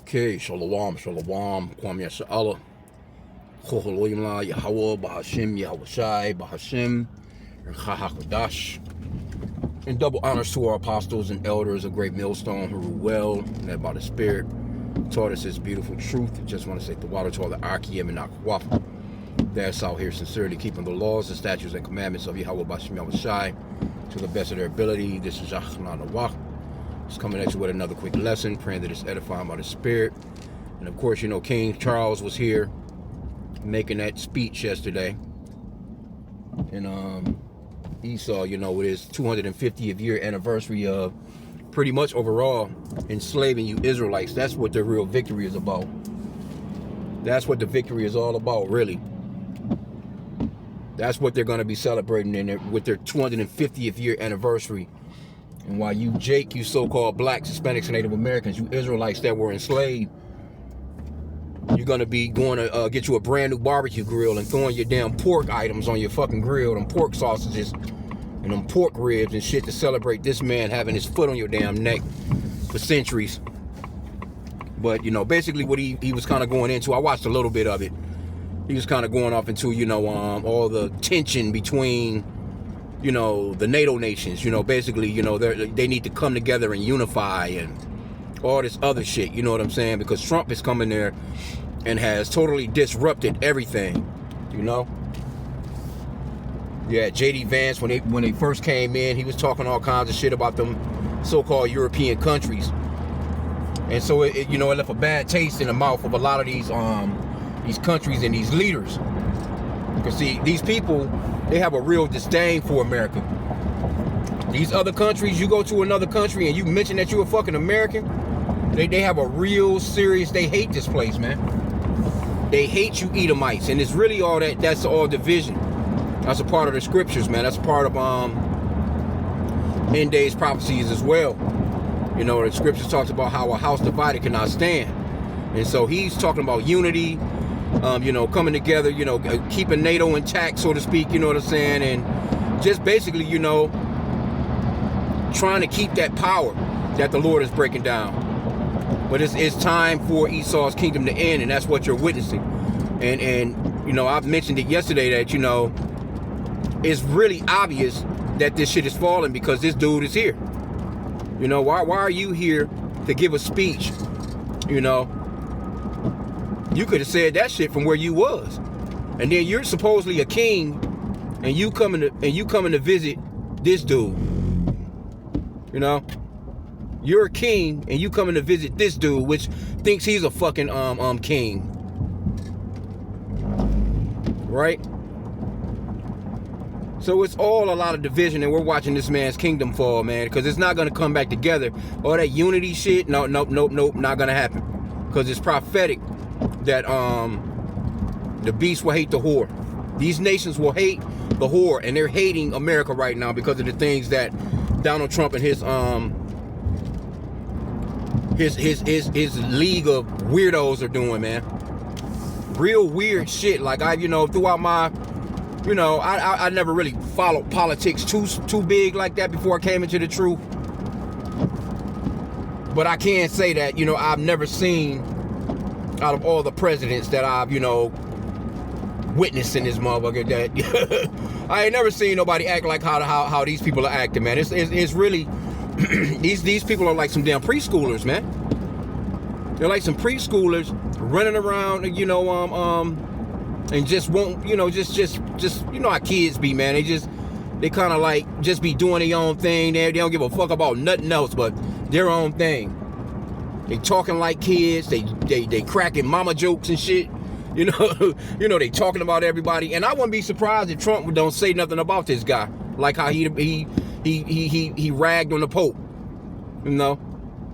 Okay, Shalom, Shalom, Kwam Yasha'Allah, Chocholoyimla, Yahweh, Bahashim, Yahweh Shai, Bahashim, Chahakadash. And double honors to our apostles and elders, a great millstone who rule well, led by the Spirit, taught us his beautiful truth. Just want to say the water to all the H.I.M and Akwaf that's out here sincerely keeping the laws, the statutes, and commandments of Yahweh, Bahashim, Yahweh Shai to the best of their ability. This is Yahweh Nawach. Just coming at you with another quick lesson, praying that it's edifying by the Spirit. And of course, you know, King Charles was here making that speech yesterday. And Esau, you know, with his 250th year anniversary of pretty much overall enslaving you Israelites. That's what the real victory is about. That's what the victory is all about, really. That's what they're going to be celebrating with their 250th year anniversary. And while you Jake, you so-called blacks, Hispanics, and Native Americans, you Israelites that were enslaved, you're going to be going to get you a brand new barbecue grill and throwing your damn pork items on your fucking grill, them pork sausages and them pork ribs and shit to celebrate this man having his foot on your damn neck for centuries. But, you know, basically what he was kind of going into, I watched a little bit of it. He was kind of going off into, you know, all the tension between, you know, the NATO nations, you know, basically, you know, they need to come together and unify and all this other shit, you know what I'm saying? Because Trump is coming there and has totally disrupted everything, you know? Yeah, J.D. Vance, when they first came in, he was talking all kinds of shit about them so-called European countries. And so, you know, it left a bad taste in the mouth of a lot of these countries and these leaders. Because, see, these people, they have a real disdain for America. These other countries, you go to another country and you mention that you're a fucking American, they have a real serious, they hate this place, man. They hate you Edomites, and it's really all that's all division. That's a part of the scriptures, man. That's a part of end days prophecies as well. You know, the scriptures talks about how a house divided cannot stand. And so he's talking about unity, you know, coming together, you know, keeping NATO intact, so to speak, you know what I'm saying? And just basically, you know, trying to keep that power that the Lord is breaking down. But it's time for Esau's kingdom to end, and that's what you're witnessing. And you know, I've mentioned it yesterday that, you know, it's really obvious that this shit is falling because this dude is here. You know, why are you here to give a speech? You know, you could have said that shit from where you was. And then you're supposedly a king, and you coming to visit this dude. You know, you're a king and you coming to visit this dude, which thinks he's a fucking king, right? So it's all a lot of division, and we're watching this man's kingdom fall, man, because it's not gonna come back together. All that unity shit, nope, not gonna happen, because it's prophetic that the beast will hate the whore. These nations will hate the whore, and they're hating America right now because of the things that Donald Trump and his league of weirdos are doing, man. Real weird shit. Like, you know, throughout my, you know, I never really followed politics too big like that before I came into the truth. But I can say that, you know, I've never seen, out of all the presidents that I've, you know, witnessed in this motherfucker, that I ain't never seen nobody act like how these people are acting, man. It's really these people are like some damn preschoolers, man. They're like some preschoolers running around, you know, and just won't, you know, just you know how kids be, man. They kind of like just be doing their own thing. They don't give a fuck about nothing else but their own thing. They talking like kids. They cracking mama jokes and shit. You know, they talking about everybody, and I wouldn't be surprised if Trump don't say nothing about this guy, like how he ragged on the Pope. You know,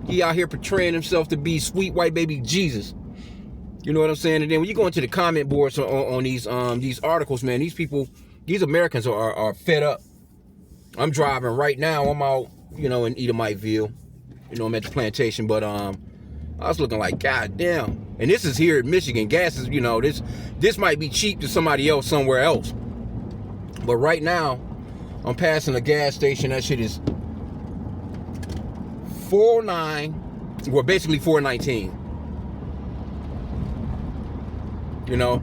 he out here portraying himself to be sweet white baby Jesus. You know what I'm saying? And then when you go into the comment boards on these articles, man, these Americans are fed up. I'm driving right now. I'm out, you know, in Edomiteville. You know, I'm at the plantation, but I was looking like, God damn. And this is here in Michigan. Gas is, you know, this might be cheap to somebody else somewhere else. But right now, I'm passing a gas station. That shit is $4.09. Well, basically $4.19. You know.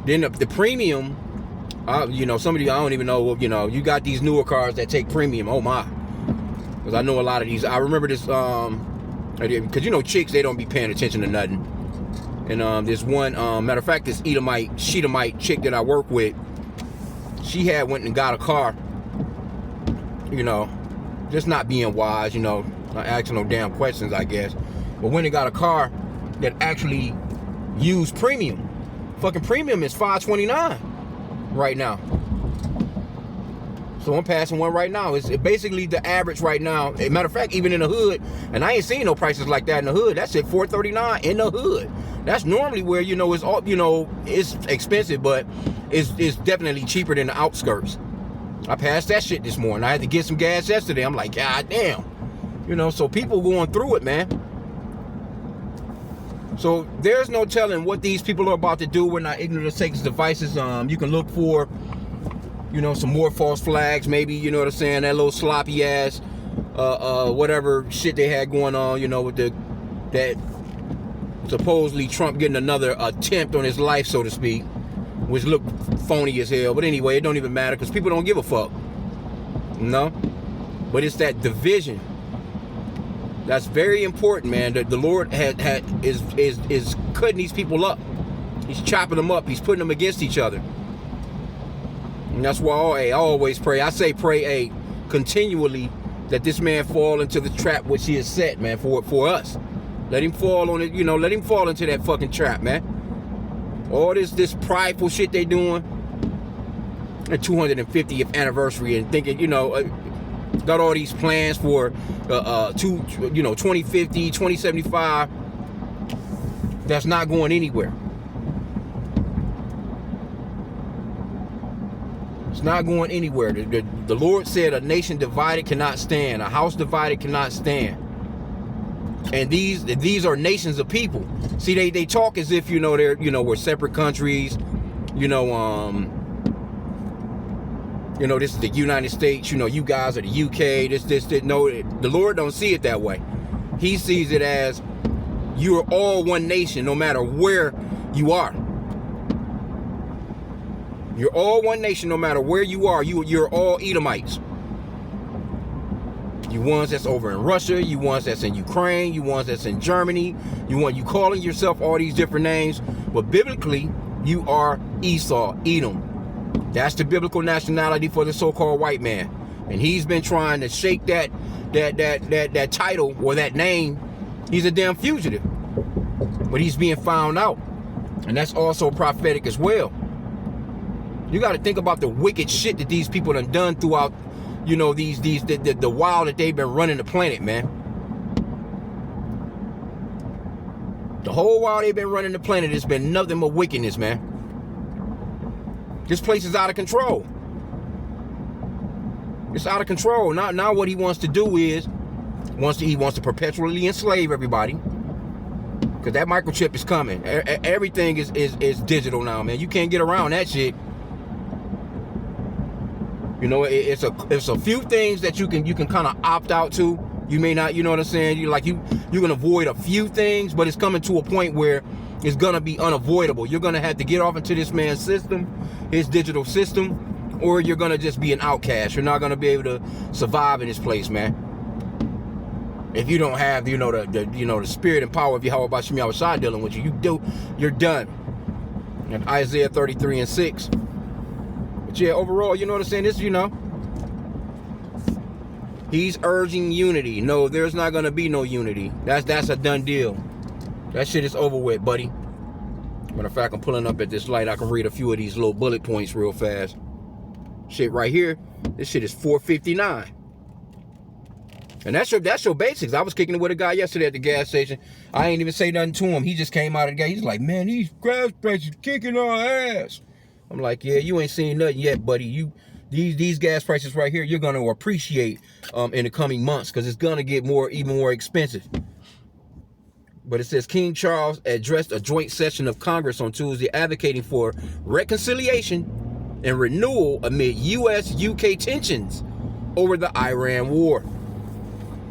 Then the premium, you know, some of you, I don't even know, you know, you got these newer cars that take premium. Oh my. Because I know a lot of these. I remember this, because you know, chicks, they don't be paying attention to nothing. And there's one, matter of fact, this Sheetamite chick that I work with, she had went and got a car, you know, just not being wise, you know, not asking no damn questions, I guess. But when they got a car that actually used premium, fucking premium is $529 right now. So I'm passing one right now. It's basically the average right now. As a matter of fact, even in the hood, and I ain't seen no prices like that in the hood. That's at $439 in the hood. That's normally where, you know, it's all, you know, it's expensive, but it's definitely cheaper than the outskirts. I passed that shit this morning. I had to get some gas yesterday. I'm like, God damn. You know, so people going through it, man. So there's no telling what these people are about to do. We're not ignorant of Satan's devices. You can look for, you know, some more false flags, maybe, you know what I'm saying, that little sloppy ass, whatever shit they had going on, you know, with that supposedly Trump getting another attempt on his life, so to speak, which looked phony as hell. But anyway, it don't even matter because people don't give a fuck, you know. But it's that division that's very important, man. The Lord is cutting these people up. He's chopping them up. He's putting them against each other. And that's why I always pray. I say pray continually that this man fall into the trap which he has set, man, for us. Let him fall on it, you know, let him fall into that fucking trap, man. All this prideful shit they doing. The 250th anniversary and thinking, you know, got all these plans for 2050, 2075. That's not going anywhere. It's not going anywhere. The Lord said a nation divided cannot stand. A house divided cannot stand. And these are nations of people. See, they talk as if, you know, they're, you know, we're separate countries. You know, this is the United States. You know, you guys are the UK. This. No, the Lord don't see it that way. He sees it as you are all one nation, no matter where you are. You're all one nation, no matter where you are. You're all Edomites. You ones that's over in Russia, you ones that's in Ukraine, you ones that's in Germany, you calling yourself all these different names, but biblically, you are Esau, Edom. That's the biblical nationality for the so-called white man. And he's been trying to shake that title or that name. He's a damn fugitive. But he's being found out. And that's also prophetic as well. You got to think about the wicked shit that these people have done throughout, you know, the while that they've been running the planet, man. The whole while they've been running the planet, it's been nothing but wickedness, man. This place is out of control. It's out of control. Now what he wants to do is, he wants to perpetually enslave everybody. Because that microchip is coming. Everything is digital now, man. You can't get around that shit. You know, it's a few things that you can kind of opt out to. You may not, you know what I'm saying? You can avoid a few things, but it's coming to a point where it's gonna be unavoidable. You're gonna have to get off into this man's system, his digital system, or you're gonna just be an outcast. You're not gonna be able to survive in this place, man. If you don't have, you know, the spirit and power of Yahweh Shem Yahushua dealing with you, you're done. And Isaiah 33:6. But yeah, overall, you know what I'm saying? This, you know, he's urging unity. No, there's not gonna be no unity. That's a done deal. That shit is over with, buddy. Matter of fact, I'm pulling up at this light. I can read a few of these little bullet points real fast. Shit right here. This shit is 459. And that's your basics. I was kicking it with a guy yesterday at the gas station. I ain't even say nothing to him. He just came out of the gas. He's like, man, these gas prices kicking our ass. I'm like, yeah, you ain't seen nothing yet, buddy. These gas prices right here, you're gonna appreciate in the coming months, because it's gonna get even more expensive. But it says King Charles addressed a joint session of Congress on Tuesday advocating for reconciliation and renewal amid U.S.-UK tensions over the Iran war.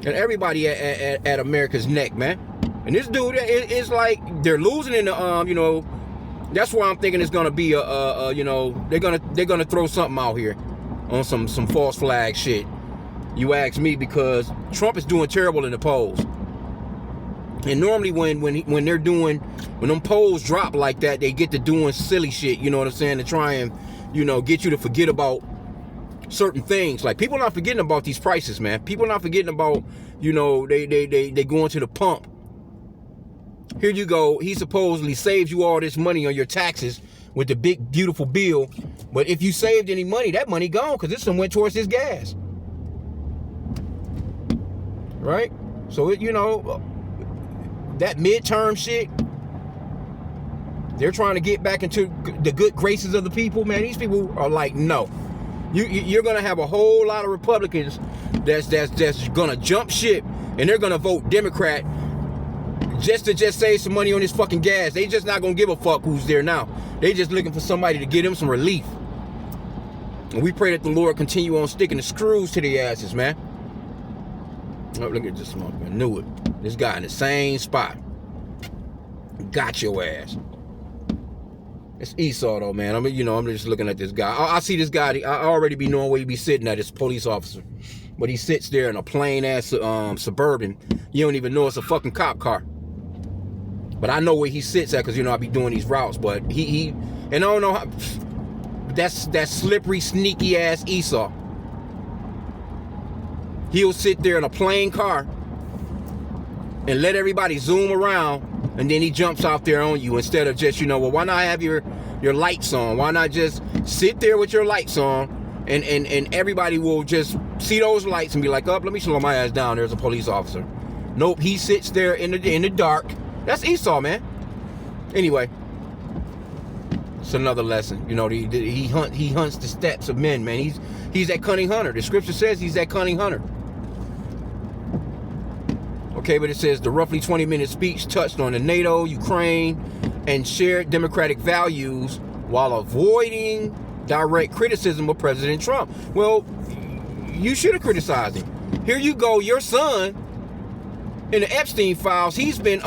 And everybody at America's neck, man. And this dude, it's like they're losing in the you know. That's why I'm thinking it's gonna be a you know, they're gonna throw something out here on some false flag shit. You ask me, because Trump is doing terrible in the polls. And normally when they're doing, when them polls drop like that, they get to doing silly shit, you know what I'm saying, to try and, you know, get you to forget about certain things. Like, people not forgetting about these prices, man. People not forgetting about, you know, they going to the pump. Here you go, he supposedly saves you all this money on your taxes with the big beautiful bill, but if you saved any money, that money gone, because this one went towards his gas, right? So it, you know, that midterm shit, they're trying to get back into the good graces of the people, man. These people are like, no. You're gonna have a whole lot of Republicans that's gonna jump ship, and they're gonna vote Democrat just to save some money on this fucking gas. They just not gonna give a fuck who's there now. They just looking for somebody to give them some relief. And we pray that the Lord continue on sticking the screws to their asses, man. Oh, look at this motherfucker. I knew it. This guy in the same spot. Got your ass. It's Esau though, man. I mean, you know, I'm just looking at this guy. I see this guy. I already be knowing where he be sitting at. This police officer, but he sits there in a plain ass Suburban. You don't even know it's a fucking cop car. But I know where he sits at, because, you know, I be doing these routes. But he and I don't know how. That's that slippery, sneaky ass Esau. He'll sit there in a plain car and let everybody zoom around, and then he jumps out there on you, instead of just, you know, well, why not have your lights on? Why not just sit there with your lights on, and everybody will just see those lights and be like, oh, let me slow my ass down, there's a police officer. Nope, he sits there in the dark. That's Esau, man. Anyway, it's another lesson. You know, he hunts the steps of men, man. He's that cunning hunter. The scripture says he's that cunning hunter. Okay, but it says the roughly 20-minute speech touched on the NATO, Ukraine, and shared democratic values while avoiding direct criticism of President Trump. Well, you should have criticized him. Here you go, your son in the Epstein files, he's been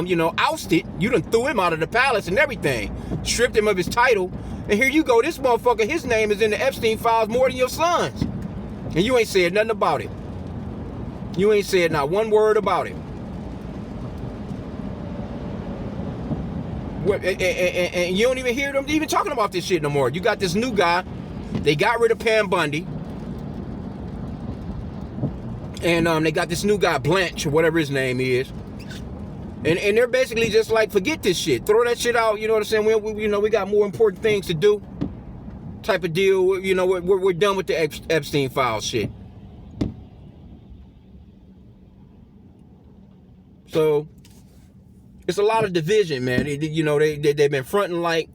you know, ousted. You done threw him out of the palace and everything, stripped him of his title, and here you go, this motherfucker, his name is in the Epstein files more than your son's, and you ain't said nothing about it. You ain't said not one word about it. And you don't even hear them even talking about this shit no more. You got this new guy. They got rid of Pam Bundy. And they got this new guy, Blanche, or whatever his name is. And they're basically just like, forget this shit. Throw that shit out, you know what I'm saying? We you know, we got more important things to do. Type of deal. You know, we're done with the Epstein files shit. So it's a lot of division, man. You know, they've been fronting like.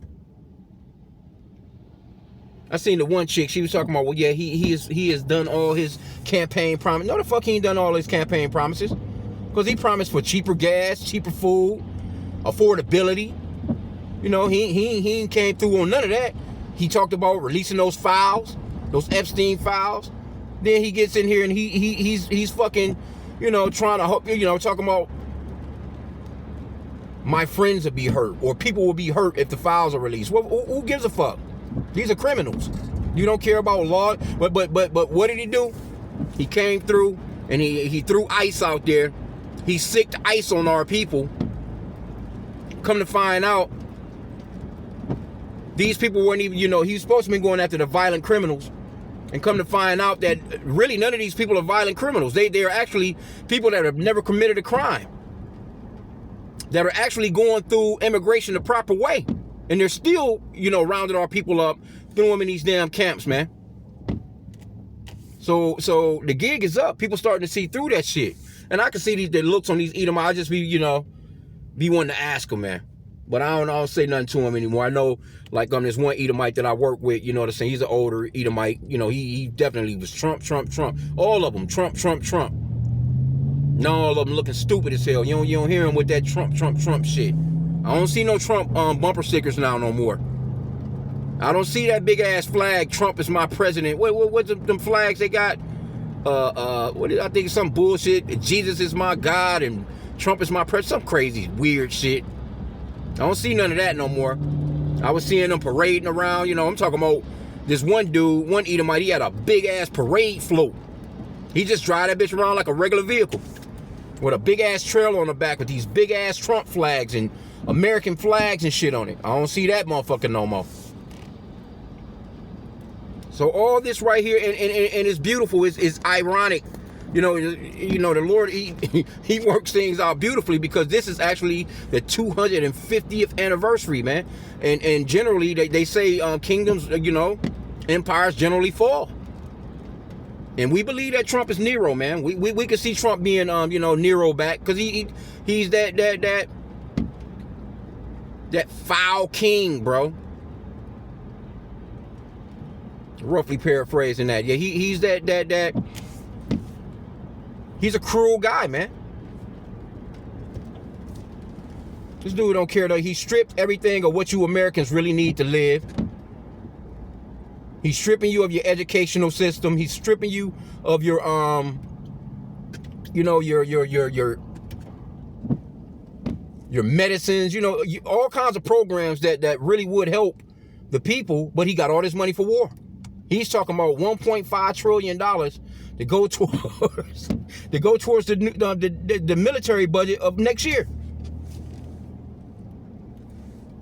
I seen the one chick, she was talking about, well, yeah, he has done all his campaign promises. No, the fuck he ain't done all his campaign promises. Because he promised for cheaper gas, cheaper food, affordability. You know, he ain't came through on none of that. He talked about releasing those files, those Epstein files. Then he gets in here and he's fucking, you know, trying to, you know, talking about my friends will be hurt, or people will be hurt if the files are released. Well, who gives a fuck? These are criminals. You don't care about law. But what did he do? He came through and he threw ice out there. He sicked ice on our people. Come to find out, these people weren't even, you know, he was supposed to be going after the violent criminals. And come to find out that really none of these people are violent criminals. They are actually people that have never committed a crime, that are actually going through immigration the proper way. And they're still, you know, rounding our people up, throwing them in these damn camps, man. So the gig is up. People starting to see through that shit. And I can see the looks on these Edomites. I just be, you know, be wanting to ask them, man. But I don't say nothing to him anymore. I know, like, there's one Edomite that I work with, you know what I'm saying? He's an older Edomite. You know, he definitely was Trump. All of them, Trump. Now all of them looking stupid as hell. You don't hear him with that Trump shit. I don't see no Trump bumper stickers now no more. I don't see that big ass flag, Trump is my president. What's them flags they got? I think it's some bullshit. Jesus is my God, and Trump is my president. Some crazy, weird shit. I don't see none of that no more. I was seeing them parading around. You know, I'm talking about this one dude, one Edomite. He had a big-ass parade float. He just drive that bitch around like a regular vehicle with a big-ass trailer on the back with these big-ass Trump flags and American flags and shit on it. I don't see that motherfucker no more. So all this right here, and it's beautiful, is ironic. You know, the Lord, he works things out beautifully, because this is actually the 250th anniversary, man. And generally, they say kingdoms, empires generally fall. And we believe that Trump is Nero, man. We can see Trump being, Nero back, because he's that foul king, bro. Roughly paraphrasing that. Yeah, he's that. He's a cruel guy, man. This dude don't care though. He stripped everything of what you Americans really need to live. He's stripping you of your educational system. He's stripping you of your your medicines, all kinds of programs that really would help the people, but he got all this money for war. He's talking about $1.5 trillion to go towards the military budget of next year.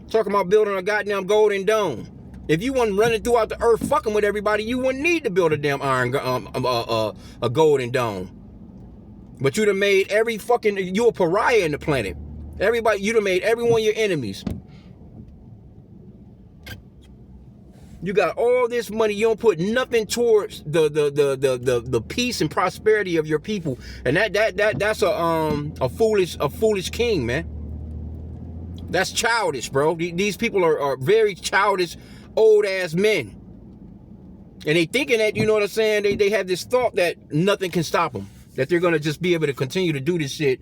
Talking about building a goddamn golden dome. If you wasn't running throughout the earth fucking with everybody, you wouldn't need to build a damn a golden dome. But you'd have made you a pariah in the planet. Everybody, you'd have made everyone your enemies. You got all this money, you don't put nothing towards the peace and prosperity of your people, and that's a foolish king, man. That's childish, bro. These people are very childish, old ass men, and they thinking that, you know what I'm saying, they have this thought that nothing can stop them, that they're gonna just be able to continue to do this shit.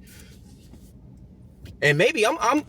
And maybe I'm